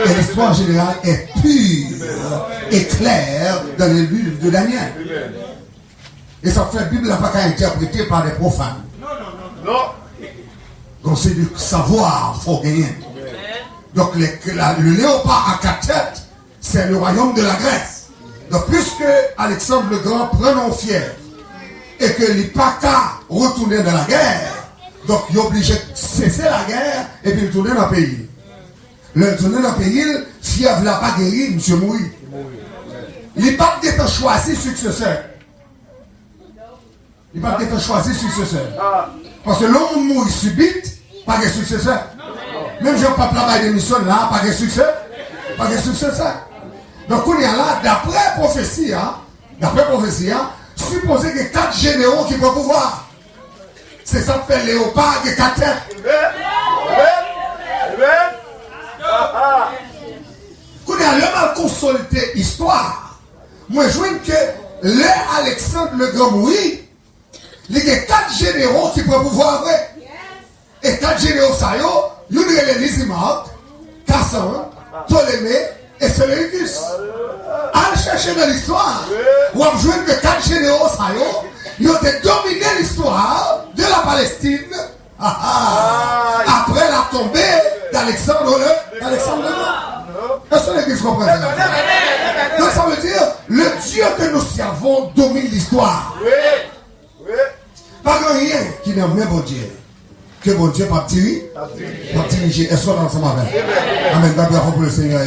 Et l'histoire générale est pure et claire dans le livre de Daniel. Et ça fait la Bible n'a pas qu'à interpréter par des profanes. Non. Donc c'est du savoir qu'il faut gagner. Donc le léopard à 4 têtes, c'est le royaume de la Grèce. Donc puisque Alexandre le Grand prenons fier et que il pas qu'à retourner dans la guerre, donc il est obligé de cesser la guerre et puis retourner dans le pays. Le retourner dans le pays, fièvre n'a pas guéri, monsieur mourit. Il n'est pas d'être choisi successeur. Il n'est pas d'être choisi successeur. Parce que l'homme mourit subite, pas de successeur. Même Jean-Pape là-bas d'émission là, pas de succès. Pas de successeur. Donc on est là, d'après prophétie, supposé que 4 généraux qui peuvent pouvoir. C'est ça que fait léopard et 4 têtes. Quand on a mal consulté l'histoire, moi je vois que Alexandre le Grand mourit, il y a 4 généraux qui peuvent pouvoir. Et 4 généraux, ça y est, il y a les Lysimachs, Cassan, Ptolémée et Séleucus. Allez chercher dans l'histoire, on va jouer que 4 généraux, ça y est, ils ont dominé l'histoire de la Palestine après la tombée d'Alexandre le Grand. Est-ce que l'Église comprend ça? Donc ça veut dire, le Dieu que nous servons domine l'histoire. Pas rien qui n'a même bon Dieu. Que bon Dieu pas diriger. Est-ce qu'on est ensemble avec? Amen. Bravo pour le Seigneur.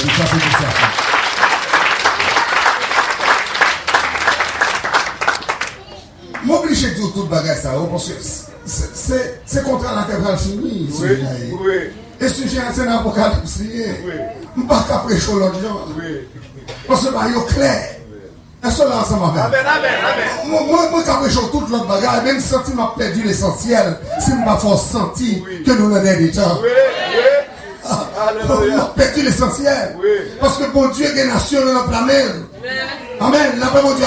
M'oblige de dire tout le bagage ça, parce que c'est contre la cathédrale finie. Et ce sujet c'est un apocalypse. Je ne peux pas prêcher l'autre gens. Parce que c'est clair. Est-ce qu'on est ensemble avec? Moi, quand je toute l'autre bagarre, même si je m'a perdu l'essentiel, si je m'a senti que nous avons des temps. On a perdu l'essentiel. Parce que bon Dieu, des nations dans la planète. Amen. Là, mon Dieu,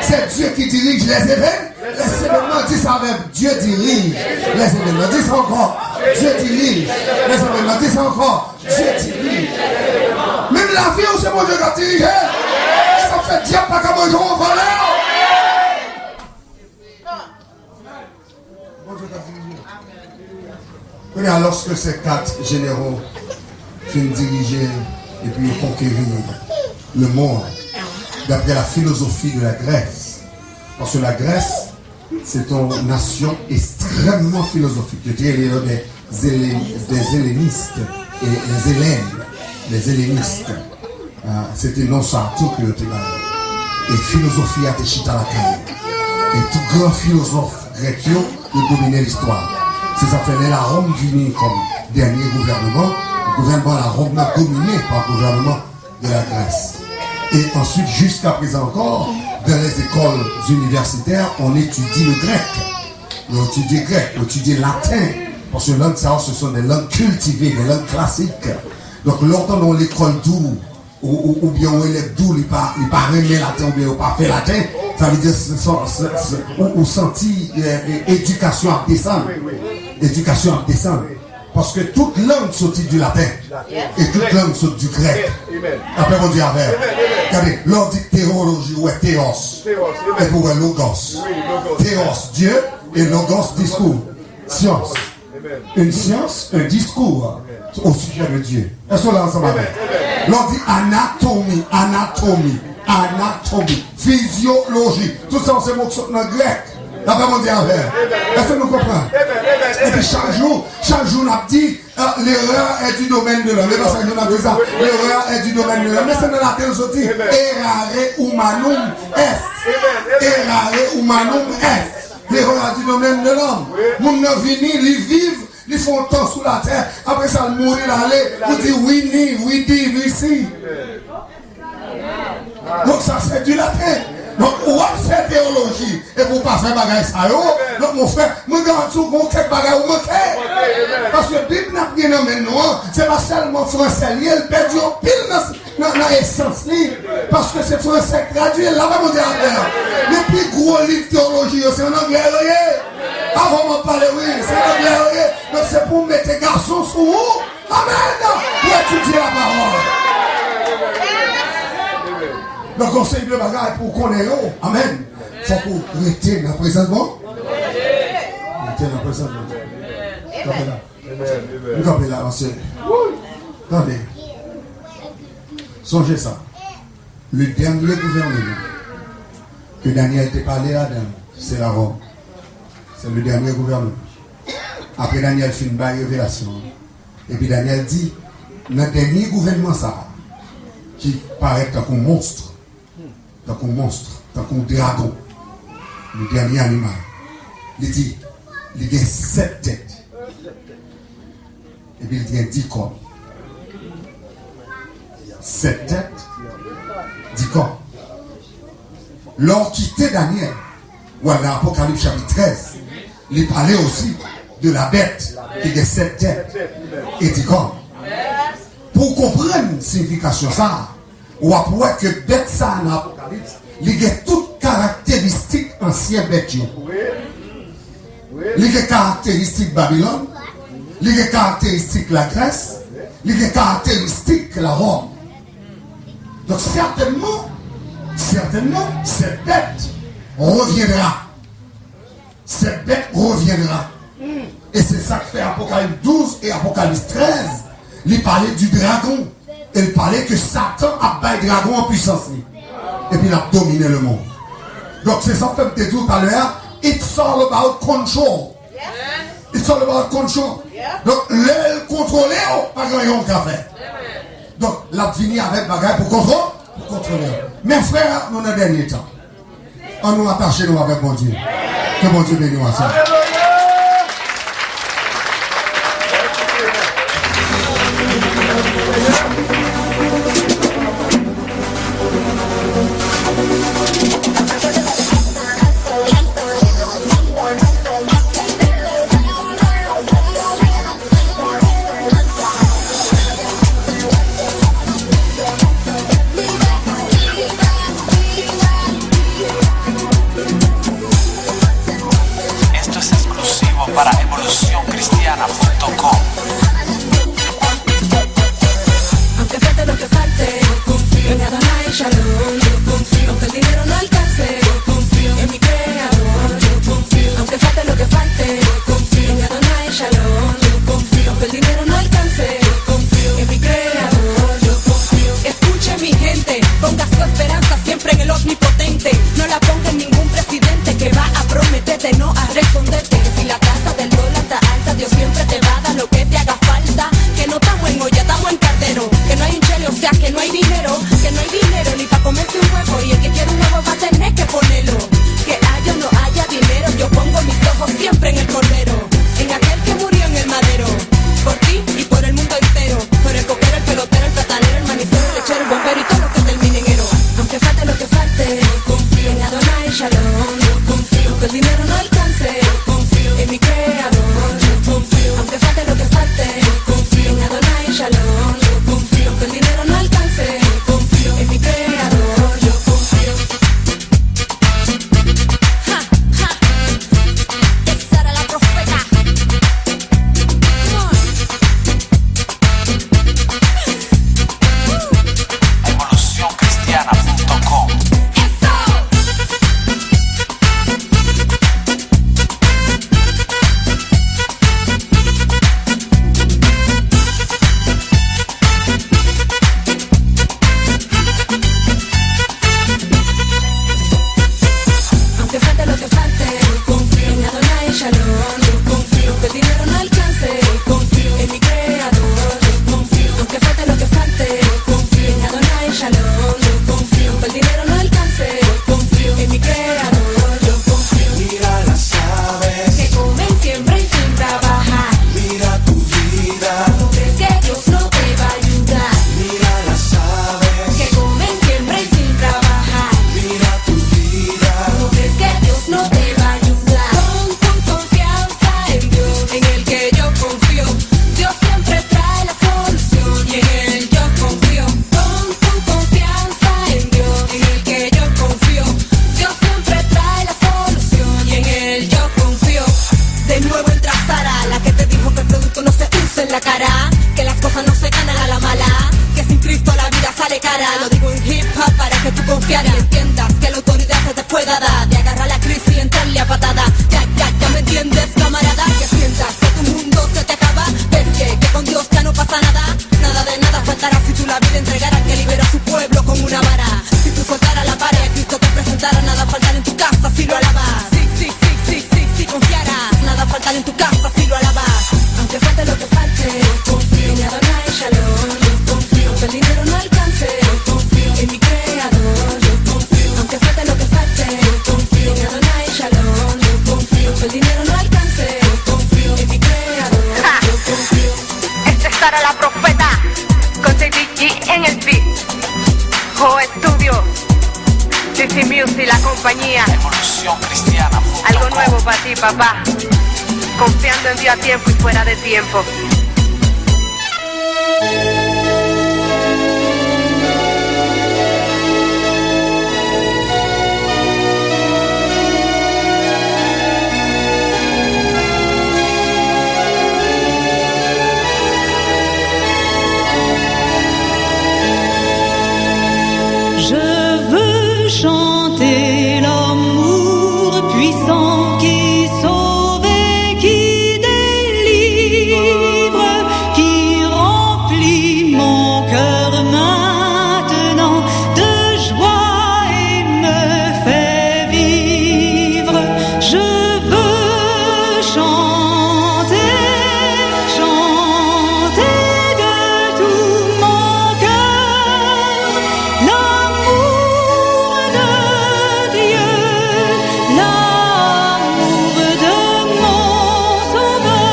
c'est Dieu qui dirige les événements. Les événements, dis ça avec Dieu dirige les événements. Dis ça encore. Dieu dirige les événements. Dis ça encore. Dieu dirige. Même la vie, c'est mon Dieu qui a dirigé. Ça fait diable pas comme un jour au voleur. Bon Dieu qui a dirigé. Lorsque ces 4 généraux finissent diriger et puis conquérir le monde, d'après la philosophie de la Grèce, parce que la Grèce, c'est une nation extrêmement philosophique. Je dirais des hellénistes et les hellénistes. C'était non ça tout que tu as. Et philosophie a été chita la caille. Et tout grand philosophe grec qui dominait l'histoire. C'est ça fait la Rome unie comme dernier gouvernement. Le gouvernement de la Rome est dominé par le gouvernement de la Grèce. Et ensuite, jusqu'à présent encore, dans les écoles universitaires, on étudie le grec. On étudie le grec, on étudie le latin. Parce que les langues, ce sont des langues cultivées, des langues classiques. Donc, longtemps dans l'école d'où, ou bien où élève d'où, il pas aimé latin, ou bien il pas fait latin, ça veut dire ou senti éducation à descendre. Éducation à descendre. Parce que toute langue sortit du latin et toute langue sortit du grec. Après, on dit avec. Regardez, l'on dit théologie ou théos. Et pour logos. Théos, Dieu, et logos, discours. Science. Une science, un discours au sujet de Dieu. Est-ce qu'on l'a ensemble avec? L'on dit anatomie, physiologie. Tout ça, c'est mots qui sont dans le grec. D'après mon Dieu, est-ce que nous comprenons? Et puis chaque jour, on a dit l'erreur est du domaine de l'homme. Mais chaque jour, on a dit ça. L'erreur est du domaine de l'homme. Mais c'est dans la tête aussi. Errare humanum est. Errare humanum est. L'erreur est du domaine de l'homme. Moun ne vini, ils vivent, ils font temps sous la terre. Après ça, ils mourent, ils allent. Ils disent we live ici. Donc ça, c'est du latin. Donc, on va faire théologie et pour pas faire bagaille ça. Donc, mon frère, moi, dans tout, mon quelque bagaille ou mon parce que la Bible n'a rien amené nous, c'est pas seulement français, il perdu en pile dans l'essence. Parce que c'est français gradué, là-bas, mon Dieu, le plus gros livre de théologie, c'est en anglais. Avant de parler, oui, c'est en anglais. Donc, c'est pour mettre les garçons sous vous. Amen. Pour étudier la parole. Le conseil de bagaille pour qu'on ait l'eau. Amen. Il faut qu'on reste dans la présence de Dieu. Reste dans la présence de Dieu. Campez là. Vous campez là, monsieur. Attendez. Songez ça. Le dernier gouvernement que Daniel t'a parlé là-dedans, c'est la Rome. C'est le dernier gouvernement. Après Daniel fait une baille révélation. Et puis Daniel dit, notre dernier gouvernement ça, qui paraît comme un monstre, comme un dragon, le dernier animal. Il dit, il a 7 têtes. Et puis il a 10 corps. 7 têtes, 10 corps. Lors quitté Daniel, ou dans l'Apocalypse chapitre 13, il parlait aussi de la bête qui a 7 têtes et 10 corps. Pour comprendre la signification ça, ou après que bête ça dans l'Apocalypse, il a toutes caractéristiques anciennes bêtes. Il a caractéristiques Babylone, il a caractéristiques la Grèce, il a caractéristiques la Rome. Donc certainement, cette bête reviendra. Cette bête reviendra. Et c'est ça que fait Apocalypse 12 et Apocalypse 13. Il parlait du dragon. Il parlait que Satan a battu le dragon en puissance. Et puis il a dominé le monde. Donc c'est ça que je te dis tout à l'heure. It's all about control. It's all about control. Donc le contrôler, pas grand-chose qu'à faire. Donc la venir avec bagaille pour contrôler. Mes frères, nous dans le dernier temps. On nous attache nous avec mon Dieu. Que mon Dieu bénisse ça. Esto se que tú confiaras y entiendas que la autoridad se te pueda dar, de agarrar la crisis y entrarle a patada. Ya me entiendes, camarada, que sientas que tu mundo se te acaba. Ves que con Dios ya no pasa nada, nada de nada faltará si tú la vida entregaras, que liberó a su pueblo con una vara. Si tú soltaras la pared, Cristo te presentara, nada faltará en tu casa si lo alabas. Si confiaras, nada faltará en tu casa si lo alabas. Aunque falte lo que falte, yo confío en Adonai Shalom, yo confío. Aunque el dinero no alcance, yo confío en mi creador, yo confío. Aunque falte lo que falte, yo confío en Adonai Shalom, yo confío. Aunque el dinero no alcance, yo confío en mi creador, yo confío. Este es Sara la profeta, con JDG en el beat. Jo Studio, DC Music, la compañía. Evolución Cristiana. Algo nuevo para ti, papá. Confiando en Dios a tiempo y fuera de tiempo. Je veux chanter l'amour puissant qui sauve et qui délivre, qui remplit mon cœur maintenant de joie et me fait vivre. Je veux chanter, chanter de tout mon cœur l'amour de Dieu, l'amour de mon Sauveur.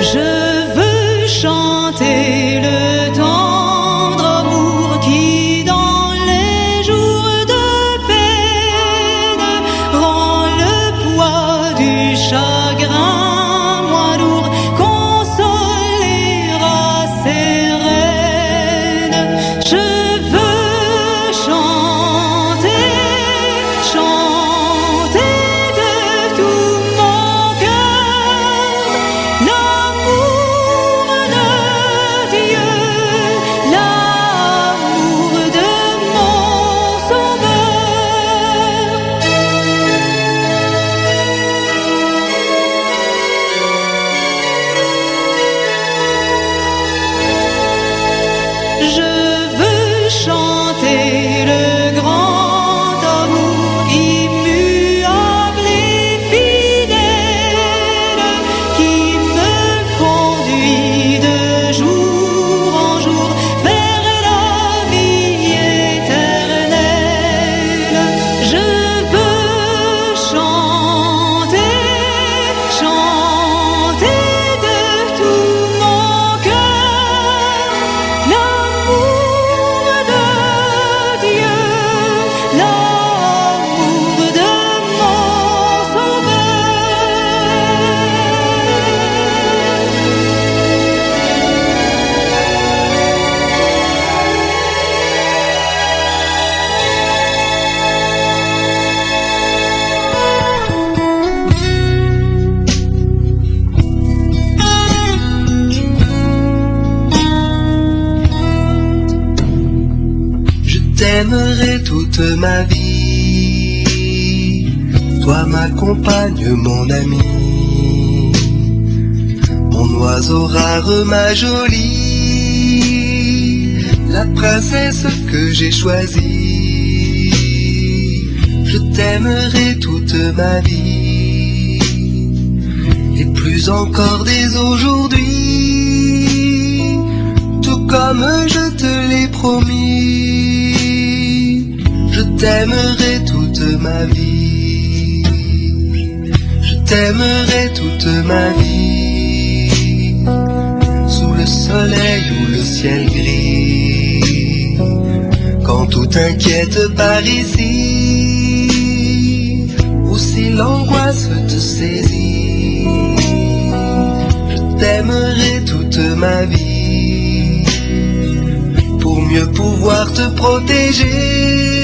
Je veux chanter le tendre amour qui dans les jours de peine rend le poids du chagrin moins lourd, consolera ses reines. Je veux chanter, chanter de tout mon cœur l'amour de Dieu, l'amour de mon Sauveur. Je veux chanter le grand amour immuable et fidèle qui me conduit de jour en jour vers la vie éternelle. Je veux chanter, chanter de tout mon cœur l'amour de Dieu, l'amour de mon Sauveur. Je t'aimerai toute ma vie, toi ma compagne, mon ami, mon oiseau rare, ma jolie, la princesse que j'ai choisie. Je t'aimerai toute ma vie, et plus encore dès aujourd'hui, tout comme je te l'ai promis. Je t'aimerai toute ma vie, je t'aimerai toute ma vie, sous le soleil ou le ciel gris, quand tout inquiète par ici, ou si l'angoisse te saisit. Je t'aimerai toute ma vie, pour mieux pouvoir te protéger.